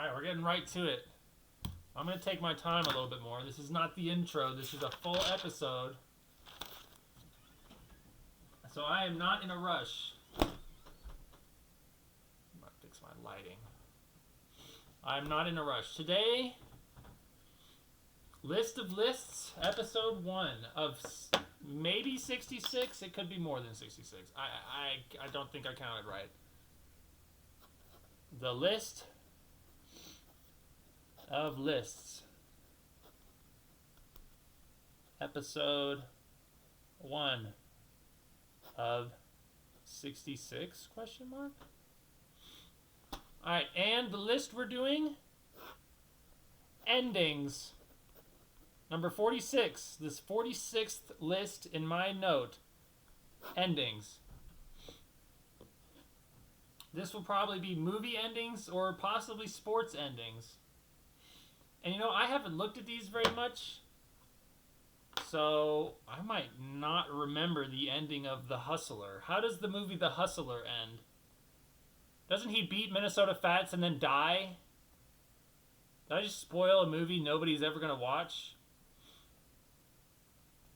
Alright, we're getting right to it. I'm going to take my time a little bit more. This is not the intro. This is a full episode. So I am not in a rush. I'm going to fix my lighting. I'm not in a rush. Today, List of Lists, episode 1 of maybe 66. It could be more than 66. I don't think I counted right. The List of Lists. Episode 1 of 66, question mark? Alright, and the list we're doing, endings. Number 46, this 46th list in my note, endings. This will probably be movie endings or possibly sports endings. And you know, I haven't looked at these very much, so I might not remember the ending of The Hustler. How does the movie The Hustler end? Doesn't he beat Minnesota Fats and then die? Did I just spoil a movie nobody's ever going to watch?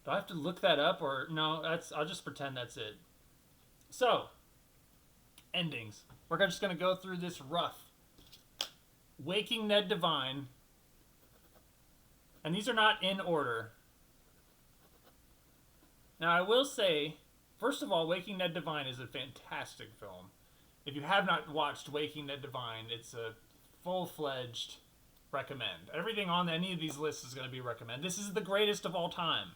Do I have to look that up, or no, I'll just pretend that's it. So, endings. We're just going to go through this rough. Waking Ned Devine. And these are not in order. Now, I will say, first of all, Waking Ned Devine is a fantastic film. If you have not watched Waking Ned Devine, it's a full-fledged recommend. Everything on any of these lists is going to be recommend. This is the greatest of all time.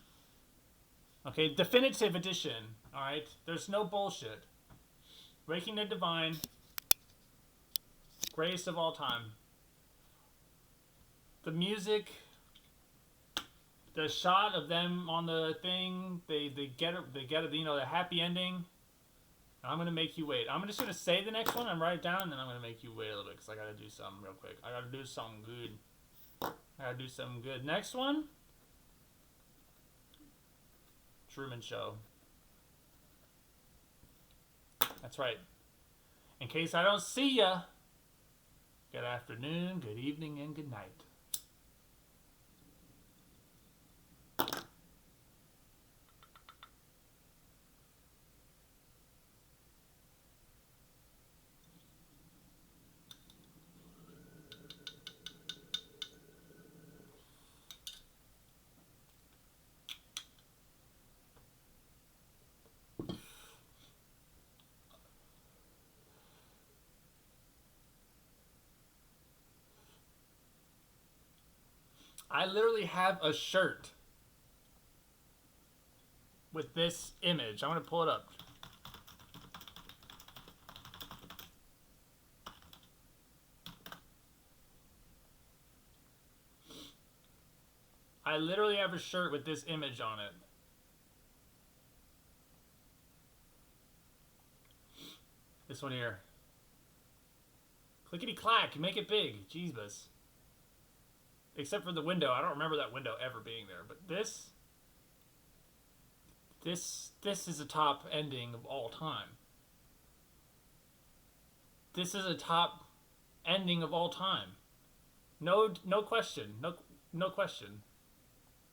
Okay, definitive edition. Alright? There's no bullshit. Waking Ned Devine, greatest of all time. The music, the shot of them on the thing, they get it, you know, the happy ending. I'm going to make you wait. I'm just going to say the next one and write it down, and then I'm going to make you wait a little bit, because I got to do something real quick. I got to do something good. Next one, Truman Show. That's right. In case I don't see ya, good afternoon, good evening, and good night. I literally have a shirt with this image. I'm going to pull it up. I literally have a shirt with this image on it. This one here. Clickety clack, make it big. Jesus. Except for the window. I don't remember that window ever being there. But this is a top ending of all time. This is a top ending of all time. No question. No question.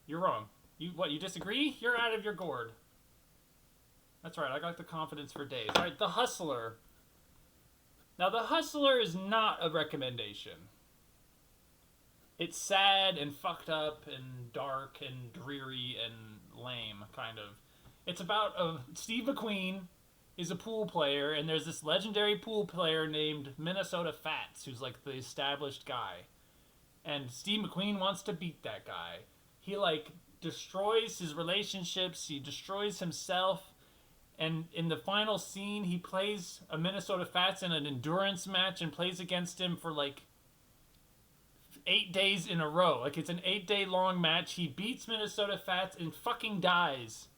You're wrong. You disagree? You're out of your gourd. That's right, I got the confidence for days. Alright, The Hustler. Now, The Hustler is not a recommendation. It's sad and fucked up and dark and dreary and lame, kind of. It's about Steve McQueen is a pool player, and there's this legendary pool player named Minnesota Fats, who's like the established guy. And Steve McQueen wants to beat that guy. He like destroys his relationships, he destroys himself, and in the final scene, he plays a Minnesota Fats in an endurance match and plays against him for like 8 days in a row. Like, it's an 8-day long match. He beats Minnesota Fats and fucking dies.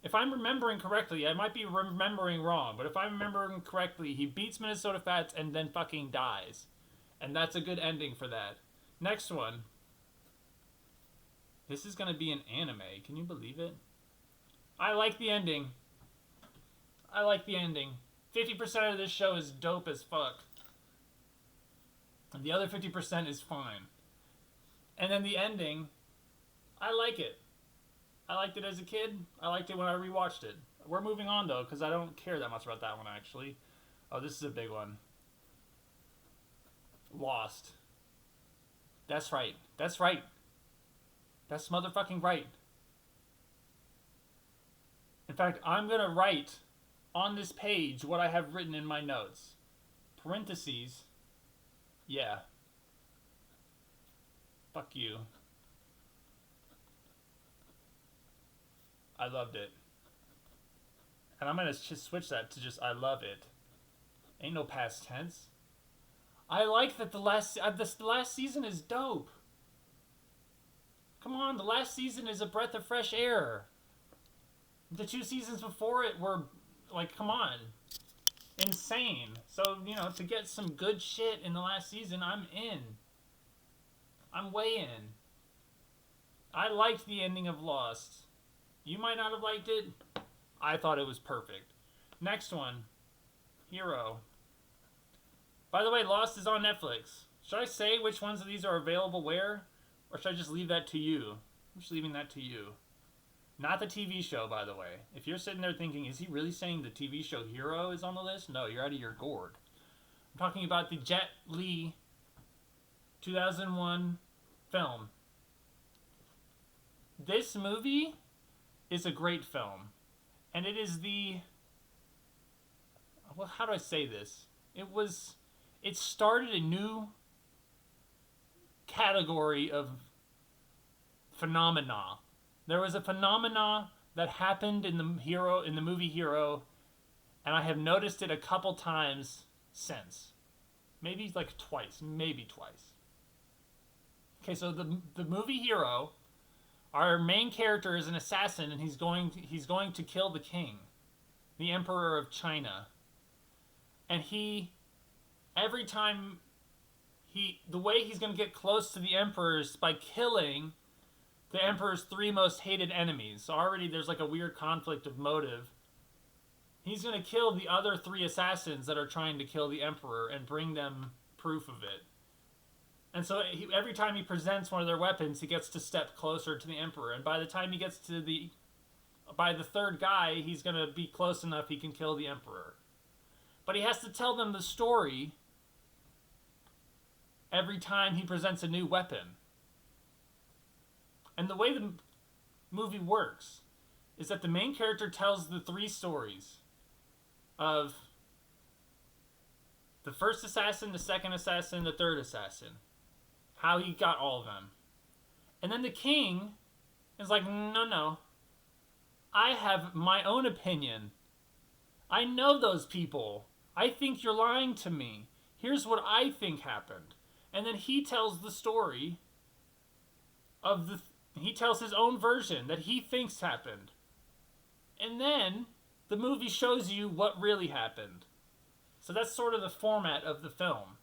If I'm remembering correctly, I might be remembering wrong, but if I'm remembering correctly, he beats Minnesota Fats and then fucking dies. And that's a good ending for that. Next one. This is going to be an anime. Can you believe it? I like the ending. 50% of this show is dope as fuck. And the other 50% is fine. And then the ending, I like it. I liked it as a kid. I liked it when I rewatched it. We're moving on, though, because I don't care that much about that one, actually. Oh, this is a big one. Lost. That's right. That's right. That's motherfucking right. In fact, I'm going to write on this page what I have written in my notes. Parentheses. Yeah. Fuck you. I loved it. And I'm going to just switch that to just I love it. Ain't no past tense. I like that the last season is dope. Come on, the last season is a breath of fresh air. The 2 seasons before it were, like, come on. Insane. So, to get some good shit in the last season, I'm in. I'm way in. I liked the ending of Lost. You might not have liked it. I thought it was perfect. Next one. Hero. By the way, Lost is on Netflix. Should I say which ones of these are available where? Or should I just leave that to you? I'm just leaving that to you. Not the TV show, by the way. If you're sitting there thinking, is he really saying the TV show Hero is on the list? No, you're out of your gourd. I'm talking about the Jet Li 2001 film. This movie is a great film. And it is the... Well, how do I say this? It started a new category of phenomena. There was a phenomena that happened in the movie Hero, and I have noticed it a couple times since. Maybe like twice. Maybe twice. Okay, so the movie Hero, our main character is an assassin, and he's going to kill the king, the Emperor of China. And every time the way he's going to get close to the Emperor is by killing the Emperor's 3 most hated enemies. So already there's like a weird conflict of motive. He's going to kill the other 3 assassins that are trying to kill the Emperor and bring them proof of it. And so every time he presents one of their weapons, he gets to step closer to the Emperor. And by the time he gets to by the 3rd guy, he's going to be close enough he can kill the Emperor. But he has to tell them the story every time he presents a new weapon. And the way the movie works is that the main character tells the 3 stories of the first assassin, the second assassin, the third assassin. How he got all of them. And then the king is like, no. I have my own opinion. I know those people. I think you're lying to me. Here's what I think happened. And then he tells the story he tells his own version that he thinks happened. And then the movie shows you what really happened. So that's sort of the format of the film.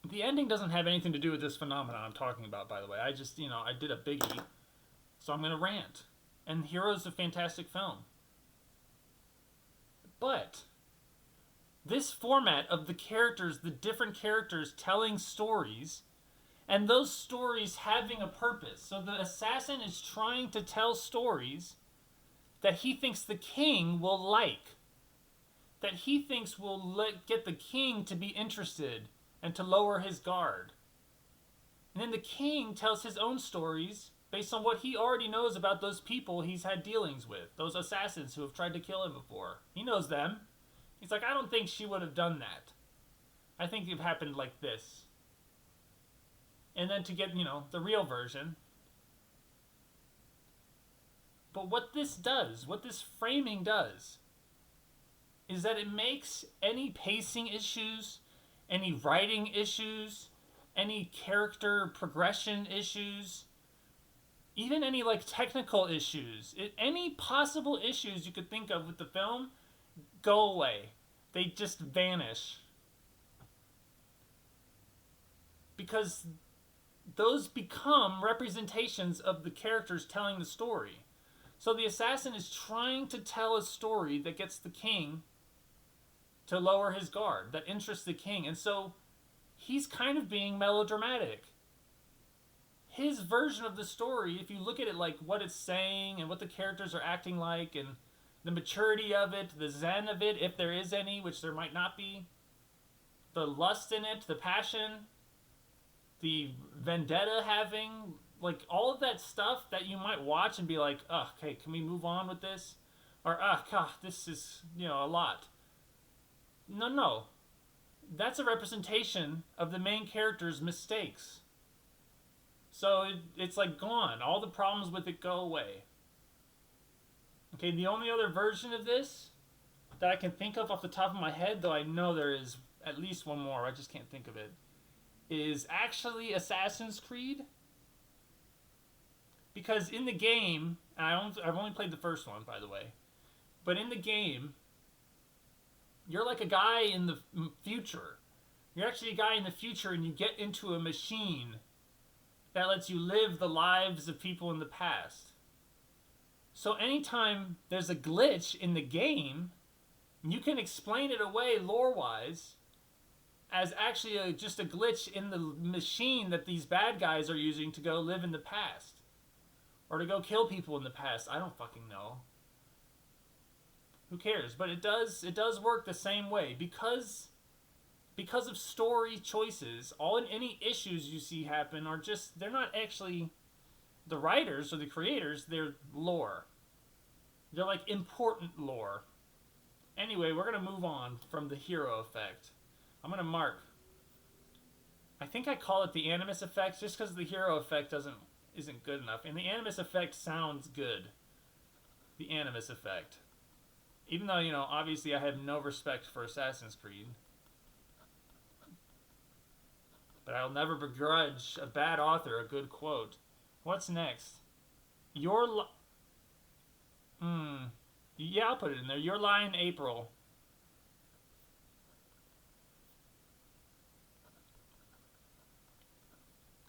The ending doesn't have anything to do with this phenomenon I'm talking about, by the way. I just, I did a biggie. So I'm going to rant. And Hero's a fantastic film. But this format of the characters, the different characters telling stories, and those stories having a purpose. So the assassin is trying to tell stories that he thinks the king will like. That he thinks will get the king to be interested and to lower his guard. And then the king tells his own stories based on what he already knows about those people he's had dealings with. Those assassins who have tried to kill him before. He knows them. He's like, I don't think she would have done that. I think it happened like this. And then to get, the real version. But what this framing does, is that it makes any pacing issues, any writing issues, any character progression issues, even any technical issues, any possible issues you could think of with the film, go away. They just vanish. Because those become representations of the characters telling the story. So the assassin is trying to tell a story that gets the king to lower his guard that interests the king. And so he's kind of being melodramatic. His version of the story, if you look at it like what it's saying and what the characters are acting like and the maturity of it, the zen of it, if there is any, which there might not be, the lust in it, the passion, the vendetta having, like all of that stuff that you might watch and be like, oh, okay, can we move on with this? Or, God, this is, a lot. No. That's a representation of the main character's mistakes. So it's like gone. All the problems with it go away. Okay, the only other version of this that I can think of off the top of my head, though I know there is at least one more, I just can't think of it, is actually Assassin's Creed. Because in the game, and I've only played the first one, by the way, but in the game, you're like a guy in the future. You're actually a guy in the future, and you get into a machine that lets you live the lives of people in the past. So anytime there's a glitch in the game, you can explain it away lore-wise as actually just a glitch in the machine that these bad guys are using to go live in the past. Or to go kill people in the past. I don't fucking know. Who cares? But it does work the same way. Because of story choices, any issues you see happen are just, they're not actually the writers or the creators, they're lore. They're like important lore. Anyway, we're going to move on from the hero effect. I'm going to mark. I think I call it the animus effect just because the hero effect isn't good enough. And the animus effect sounds good. The animus effect. Even though, obviously I have no respect for Assassin's Creed. But I'll never begrudge a bad author a good quote. What's next? Yeah, I'll put it in there. Your Lie in April.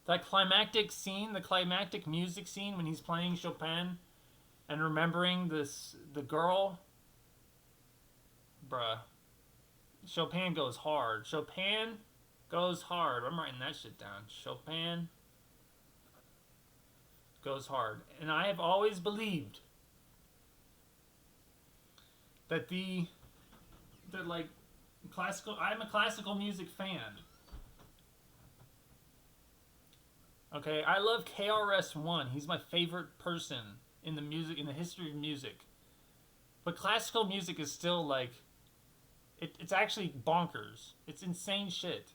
That climactic scene, the climactic music scene when he's playing Chopin and remembering the girl. Bruh. Chopin goes hard. Chopin goes hard. I'm writing that shit down. Chopin goes hard. And I have always believed that I'm a classical music fan. Okay, I love KRS-One. He's my favorite person in the history of music. But classical music is still like, it's actually bonkers. It's insane shit.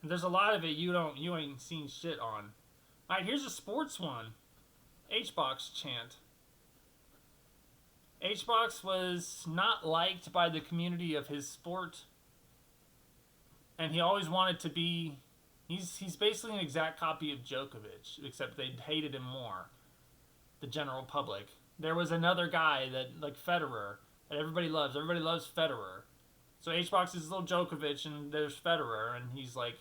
And there's a lot of it you ain't seen shit on. Alright, here's a sports one. H-Box chant. H-Box was not liked by the community of his sport. And he always wanted to be... He's basically an exact copy of Djokovic, except they hated him more. The general public. There was another guy like Federer, that everybody loves. Everybody loves Federer. So H-Box is little Djokovic, and there's Federer, and he's like...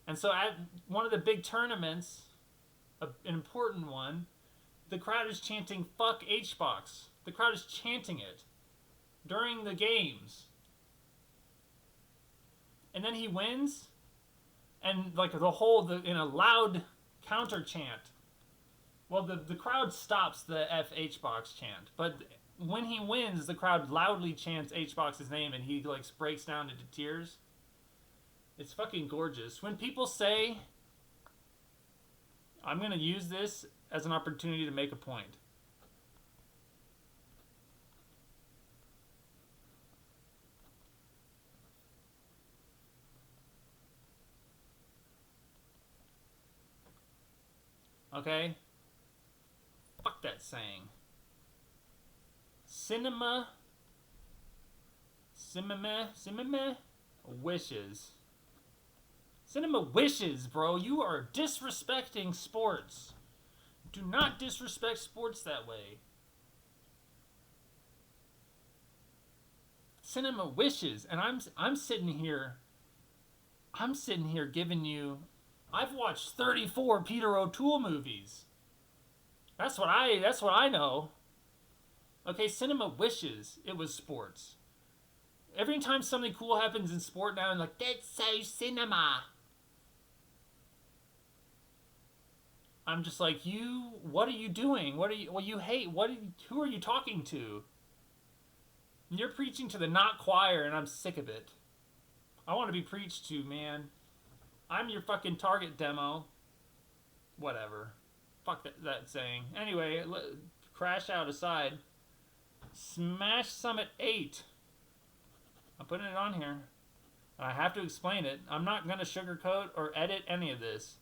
And so at one of the big tournaments, an important one, the crowd is chanting, "Fuck H-Box." The crowd is chanting it during the games. And then he wins, and like in a loud counter chant. Well, the crowd stops the F H-Box chant, but when he wins, the crowd loudly chants H-Box's name, and he like breaks down into tears. It's fucking gorgeous. When people say, I'm going to use this as an opportunity to make a point. Okay? Fuck that saying. Cinema wishes. Cinema wishes, bro. You are disrespecting sports. Do not disrespect sports that way. Cinema wishes, and I'm sitting here giving you... I've watched 34 Peter O'Toole movies. That's what I know. Okay, cinema wishes it was sports. Every time something cool happens in sport now, I'm like, that's so cinema. I'm just like, what are you doing? You hate? Who are you talking to? You're preaching to the not choir, and I'm sick of it. I want to be preached to, man. I'm your fucking target demo. Whatever. Fuck that saying. Anyway, crash out aside. Smash Summit 8. I'm putting it on here. I have to explain it. I'm not going to sugarcoat or edit any of this.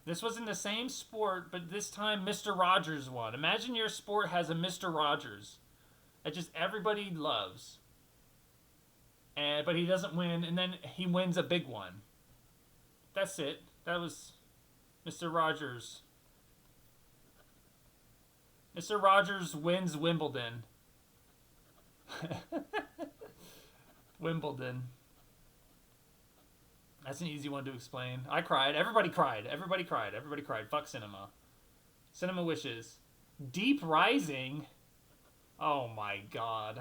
This was in the same sport, but this time Mr. Rogers won. Imagine your sport has a Mr. Rogers that just everybody loves. But he doesn't win, and then he wins a big one. That's it. That was Mr. Rogers. Mr. Rogers wins Wimbledon. Wimbledon. That's an easy one to explain. I cried. Everybody cried. Everybody cried. Everybody cried. Fuck cinema. Cinema wishes. Deep Rising? Oh my god.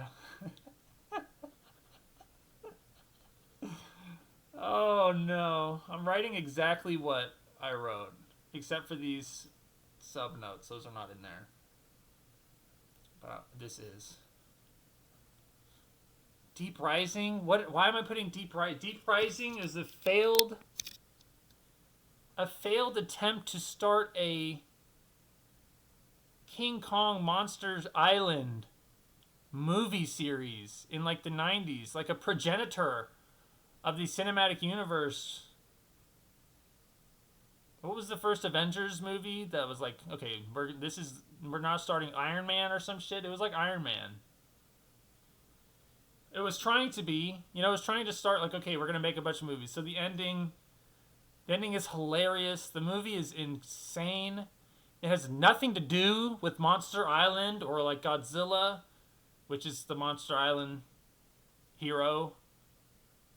Oh no. I'm writing exactly what I wrote. Except for these sub notes. Those are not in there. But this is. Deep Rising? Why am I putting Deep Rising? Deep Rising is a failed attempt to start a King Kong Monsters Island movie series in like the 90s, like a progenitor of the cinematic universe. What was the first Avengers movie that was like, okay, we're now starting Iron Man or some shit? It was like Iron Man. It was trying to be, it was trying to start like, okay, we're going to make a bunch of movies. So the ending is hilarious. The movie is insane. It has nothing to do with Monster Island or like Godzilla, which is the Monster Island hero.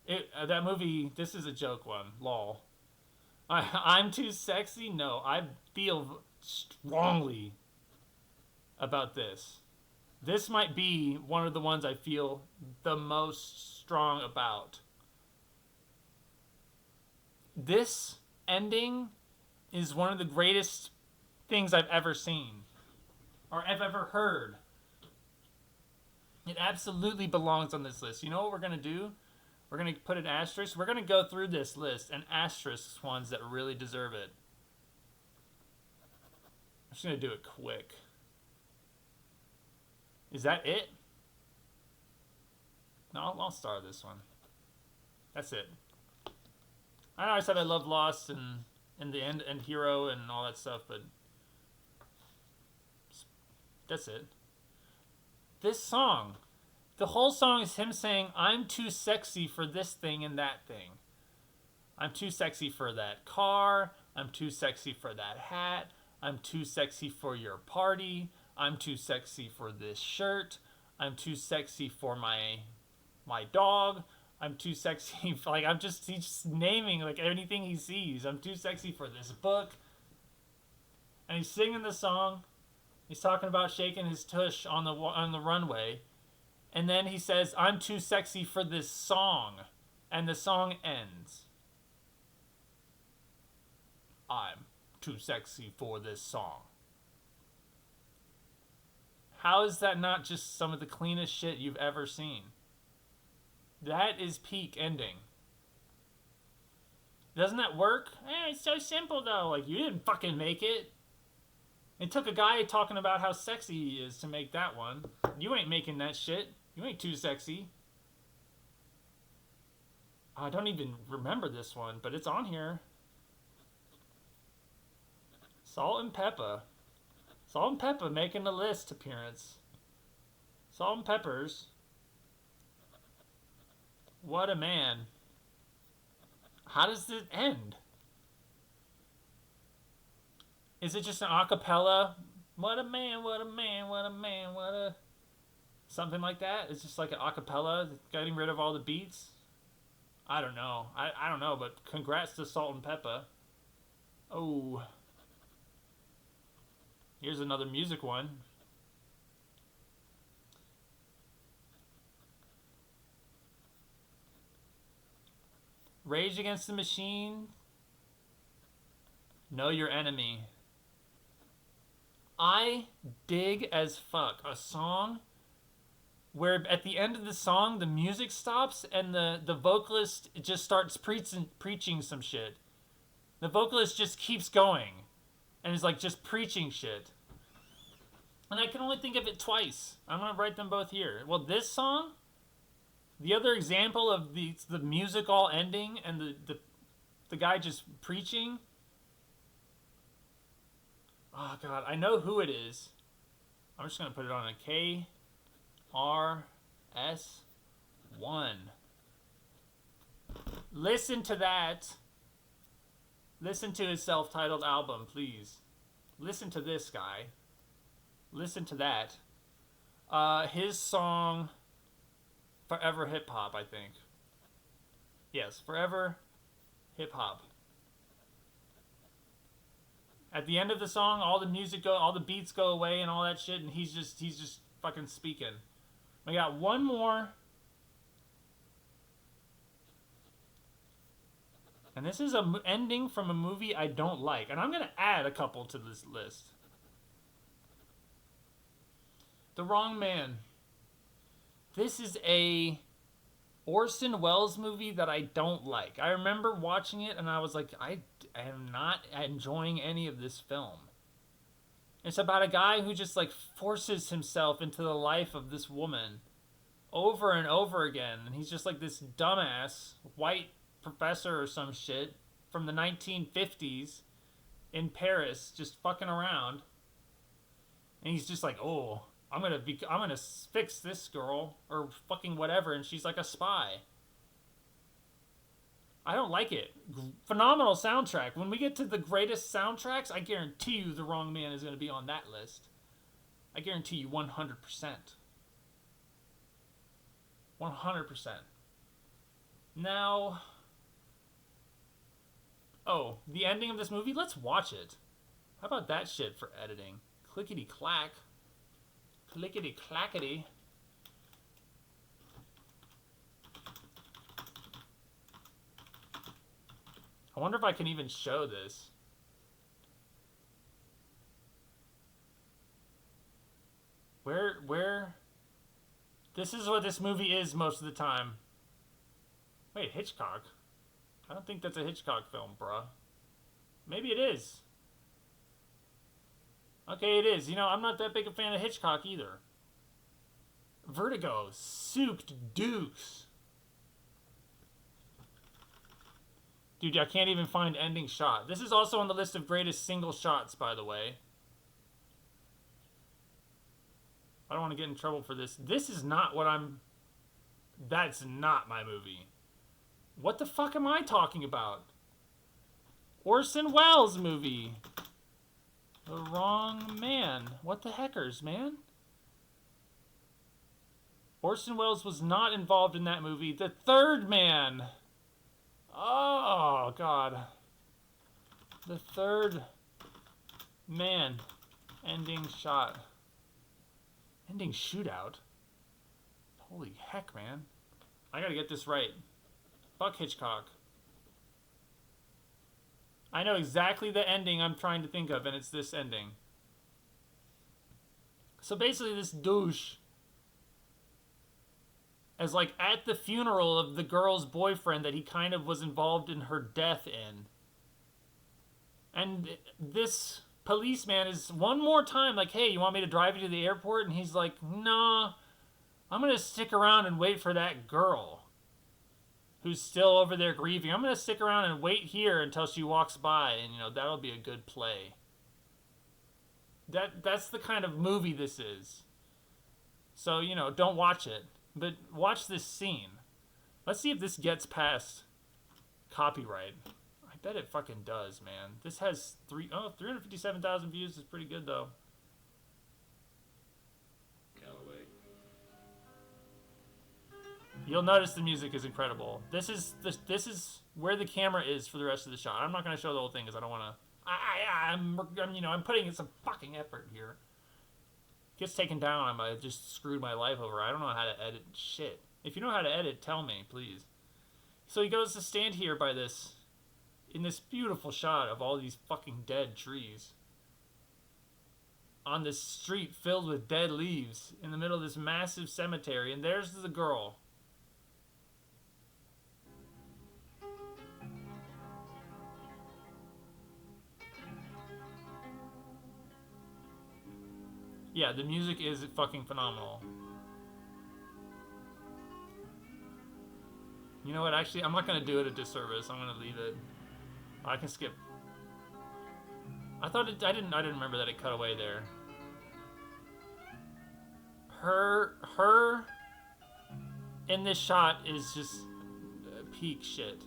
That movie, this is a joke one. Lol. I'm too sexy? No, I feel strongly about this. This might be one of the ones I feel the most strong about. This ending is one of the greatest things I've ever seen. Or I've ever heard. It absolutely belongs on this list. You know what we're going to do? We're going to put an asterisk. We're going to go through this list and asterisk ones that really deserve it. I'm just going to do it quick. Is that it? No, I'll start this one. That's it. I know I said I love Lost and the end hero and all that stuff, but that's it. This song, the whole song is him saying, I'm too sexy for this thing and that thing. I'm too sexy for that car. I'm too sexy for that hat. I'm too sexy for your party. I'm too sexy for this shirt. I'm too sexy for my dog. I'm too sexy for, like, he's just naming like anything he sees. I'm too sexy for this book. And he's singing the song. He's talking about shaking his tush on the runway. And then he says, I'm too sexy for this song. And the song ends. I'm too sexy for this song. How is that not just some of the cleanest shit you've ever seen? That is peak ending. Doesn't that work? It's so simple though. Like, you didn't fucking make it. It took a guy talking about how sexy he is to make that one. You ain't making that shit. You ain't too sexy. I don't even remember this one, but it's on here. Salt and Pepper. Salt and Pepper making a list appearance. Salt and Peppers. What a man. How does it end? Is it just an acapella? What a man, what a man, what a man, what a... Something like that? It's just like an acapella, getting rid of all the beats? I don't know. I don't know, but congrats to Salt and Pepper. Oh. Here's another music one. Rage Against the Machine. Know Your Enemy. I dig as fuck a song where at the end of the song the music stops and the vocalist just starts preaching some shit. The vocalist just keeps going and is like just preaching shit. And I can only think of it twice. I'm gonna write them both here. Well, this song, the other example of the music all ending and the guy just preaching. Oh god, I know who it is. I'm just gonna put it on a KRS-One. Listen to that. Listen to his self-titled album, please. Listen to this guy. Listen to that. His song, Forever Hip Hop, I think. Yes, Forever Hip Hop. At the end of the song, all the beats go away and all that shit, and he's just fucking speaking. We got one more. And this is an ending from a movie I don't like. And I'm going to add a couple to this list. The Wrong Man. This is a Orson Welles movie that I don't like. I remember watching it and I was like, I am not enjoying any of this film. It's about a guy who just like forces himself into the life of this woman over and over again. And he's just like this dumbass white professor or some shit from the 1950s in Paris just fucking around. And he's just like, oh, I'm gonna fix this girl or fucking whatever, and she's like a spy. I don't like it. Phenomenal soundtrack. When we get to the greatest soundtracks, I guarantee you The Wrong Man is going to be on that list. I guarantee you 100%. 100%. Now, oh, the ending of this movie? Let's watch it. How about that shit for editing? Clickety-clack. Clickety-clackety. I wonder if I can even show this. Where? This is what this movie is most of the time. Wait, Hitchcock? I don't think that's a Hitchcock film, bruh. Maybe it is. Okay, it is. You know, I'm not that big a fan of Hitchcock either. Vertigo. Souped Dukes. Dude, I can't even find ending shot. This is also on the list of greatest single shots, by the way. I don't want to get in trouble for this. This is not what I'm... That's not my movie. What the fuck am I talking about? Orson Welles movie. The Wrong Man. What the heckers, man? Orson Welles was not involved in that movie. The Third Man. Oh, God. The Third Man. Ending shot. Ending shootout? Holy heck, man. I gotta get this right. Fuck Hitchcock. I know exactly the ending I'm trying to think of, and it's this ending. So basically this douche is like at the funeral of the girl's boyfriend that he kind of was involved in her death in. And this policeman is one more time like, hey, you want me to drive you to the airport? And he's like, nah, I'm going to stick around and wait for that girl who's still over there grieving. I'm going to stick around and wait here until she walks by, and, you know, that'll be a good play. That's the kind of movie this is. So, you know, don't watch it. But watch this scene. Let's see if this gets past copyright. I bet it fucking does, man. This has 357,000 views is pretty good, though. You'll notice the music is incredible. This is where the camera is for the rest of the shot. I'm not going to show the whole thing because I don't want to. I'm putting in some fucking effort here. Gets taken down, I just screwed my life over. I don't know how to edit shit. If you know how to edit, tell me, please. So he goes to stand here by this, in this beautiful shot of all these fucking dead trees. On this street filled with dead leaves, in the middle of this massive cemetery, and there's the girl. Yeah, the music is fucking phenomenal. You know what? Actually, I'm not gonna do it a disservice. I'm gonna leave it. I can skip. I thought it. I didn't remember that it cut away there. Her in this shot is just peak shit.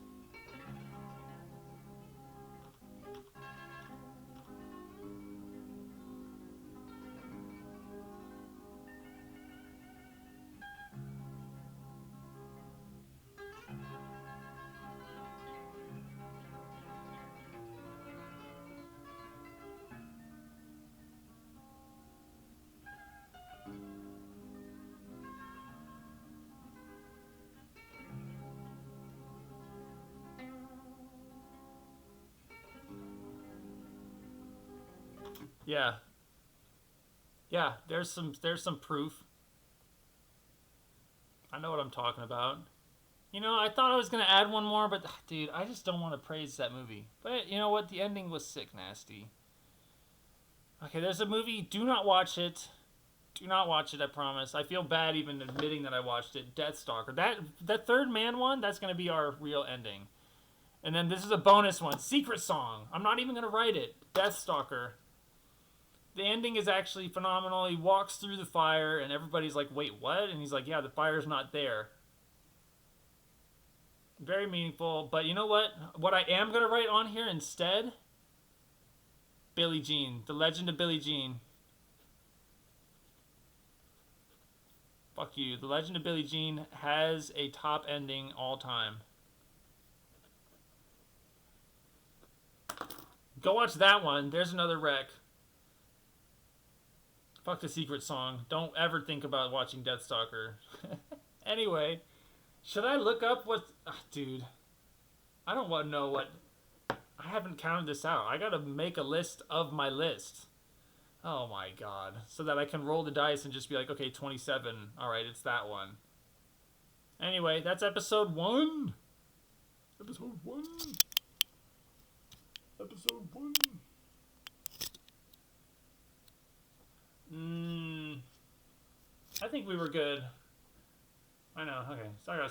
Yeah. Yeah, there's some proof. I know what I'm talking about. You know, I thought I was gonna add one more, but dude, I just don't want to praise that movie. But you know what? The ending was sick nasty. Okay, there's a movie. Do not watch it. Do not watch it. I promise. I feel bad even admitting that I watched it. Deathstalker. That third man one. That's gonna be our real ending. And then this is a bonus one. Secret Song. I'm not even gonna write it. Deathstalker. The ending is actually phenomenal. He walks through the fire, and everybody's like, "Wait, what?" And he's like, "Yeah, the fire's not there." Very meaningful. But you know what? What I am going to write on here instead? Billie Jean. The Legend of Billie Jean. Fuck you. The Legend of Billie Jean has a top ending all time. Go watch that one. There's another wreck. Fuck the Secret Song. Don't ever think about watching Deathstalker. Anyway, should I look up what... dude, I don't want to know what... I haven't counted this out. I gotta make a list of my list. Oh my god. So that I can roll the dice and just be like, okay, 27. Alright, it's that one. Anyway, that's episode 1. Episode 1. Episode 1. I think we were good. I know. Okay. Sorry, guys.